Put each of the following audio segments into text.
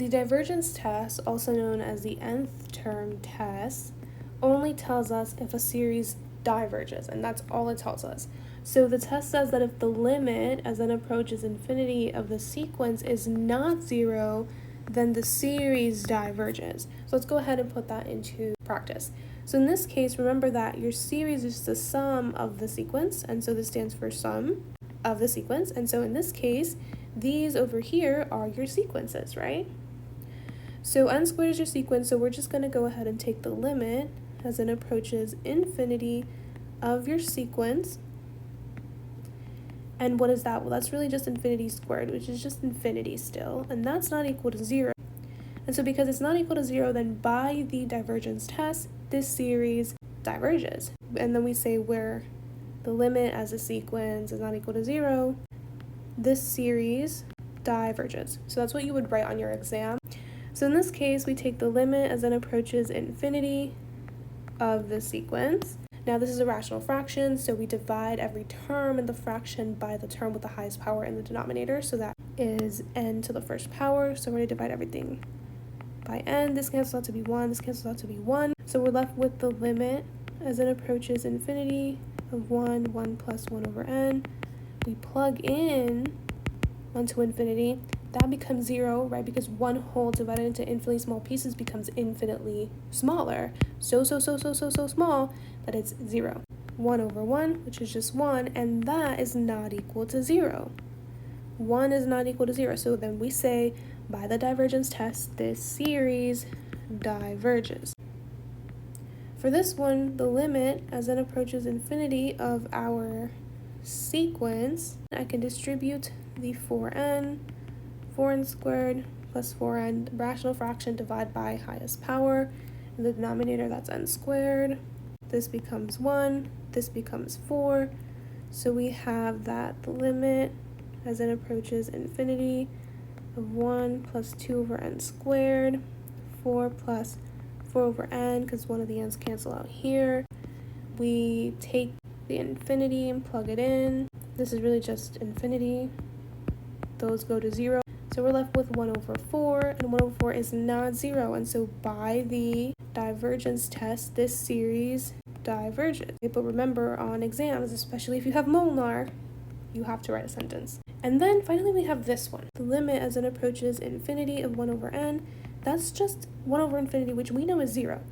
The divergence test, also known as the nth term test, only tells us if a series diverges, and that's all it tells us. So the test says that if the limit as n approaches infinity of the sequence is not 0, then the series diverges. So let's go ahead and put that into practice. So in this case, remember that your series is the sum of the sequence, and so this stands for sum of the sequence. And so in this case, these over here are your sequences, right? So n squared is your sequence, so we're just going to go ahead and take the limit as n approaches infinity of your sequence. And what is that? Well, that's really just infinity squared, which is just infinity still, and that's not equal to 0. And so because it's not equal to 0, then by the divergence test, this series diverges. And then we say where the limit as a sequence is not equal to 0, this series diverges. So that's what you would write on your exam. So in this case, we take the limit as n approaches infinity of the sequence. Now this is a rational fraction, so we divide every term in the fraction by the term with the highest power in the denominator, so that is n to the first power. So we're going to divide everything by n. This cancels out to be 1, this cancels out to be 1. So we're left with the limit as n approaches infinity of 1 plus 1 over n. We plug in 1 to infinity. That becomes 0, right? Because one whole divided into infinitely small pieces becomes infinitely smaller. So small that it's 0. 1 over 1, which is just 1, and that is not equal to 0. 1 is not equal to 0. So then we say, by the divergence test, this series diverges. For this one, the limit as n approaches infinity of our sequence, I can distribute the 4n squared plus 4n, rational fraction, divide by highest power. In the denominator, that's n squared. This becomes 1, this becomes 4. So we have that the limit as n approaches infinity of 1 plus 2 over n squared, 4 plus 4 over n, because one of the n's cancel out here. We take the infinity and plug it in. This is really just infinity. Those go to 0. So we're left with 1 over 4, and 1 over 4 is not 0, and so by the divergence test, this series diverges. But remember, on exams, especially if you have molar, you have to write a sentence. And then finally we have this one. The limit as n approaches infinity of 1 over n, that's just 1 over infinity, which we know is 0.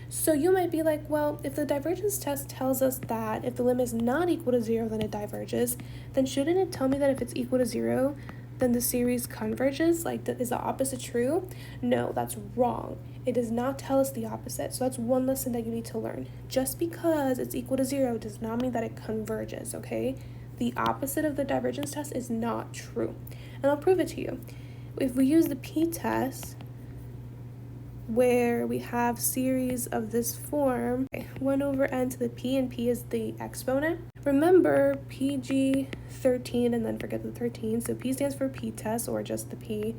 So you might be like, well, if the divergence test tells us that if the limit is not equal to 0, then it diverges, then shouldn't it tell me that if it's equal to 0, then the series converges? Like, is the opposite true? No, that's wrong. It does not tell us the opposite. So that's one lesson that you need to learn. Just because it's equal to 0 does not mean that it converges, okay? The opposite of the divergence test is not true. And I'll prove it to you. If we use the p-test, where we have series of this form, 1 over n to the p, and p is the exponent. Remember PG13, and then forget the 13, so p stands for p-test, or just the p.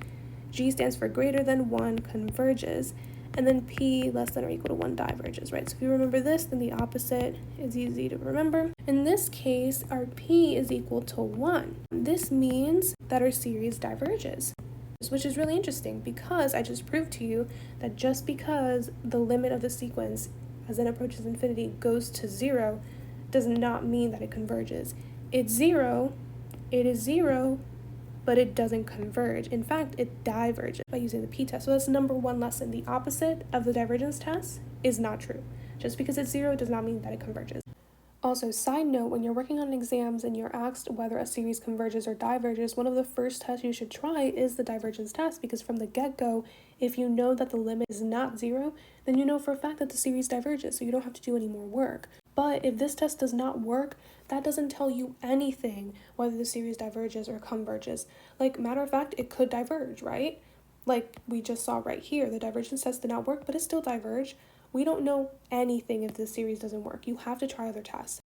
G stands for greater than 1, converges, and then p less than or equal to 1 diverges, right? So if you remember this, then the opposite is easy to remember. In this case, our p is equal to 1. This means that our series diverges, which is really interesting because I just proved to you that just because the limit of the sequence as n approaches infinity goes to 0 does not mean that it converges. It's 0, it is 0, but it doesn't converge. In fact, it diverges by using the p-test. So that's number one lesson. The opposite of the divergence test is not true. Just because it's 0 does not mean that it converges. Also, side note, when you're working on exams and you're asked whether a series converges or diverges, one of the first tests you should try is the divergence test, because from the get-go, if you know that the limit is not 0, then you know for a fact that the series diverges, so you don't have to do any more work. But if this test does not work, that doesn't tell you anything whether the series diverges or converges. Like, matter of fact, it could diverge, right? Like we just saw right here, the divergence test did not work, but it still diverged. We don't know anything if this series doesn't work. You have to try other tests.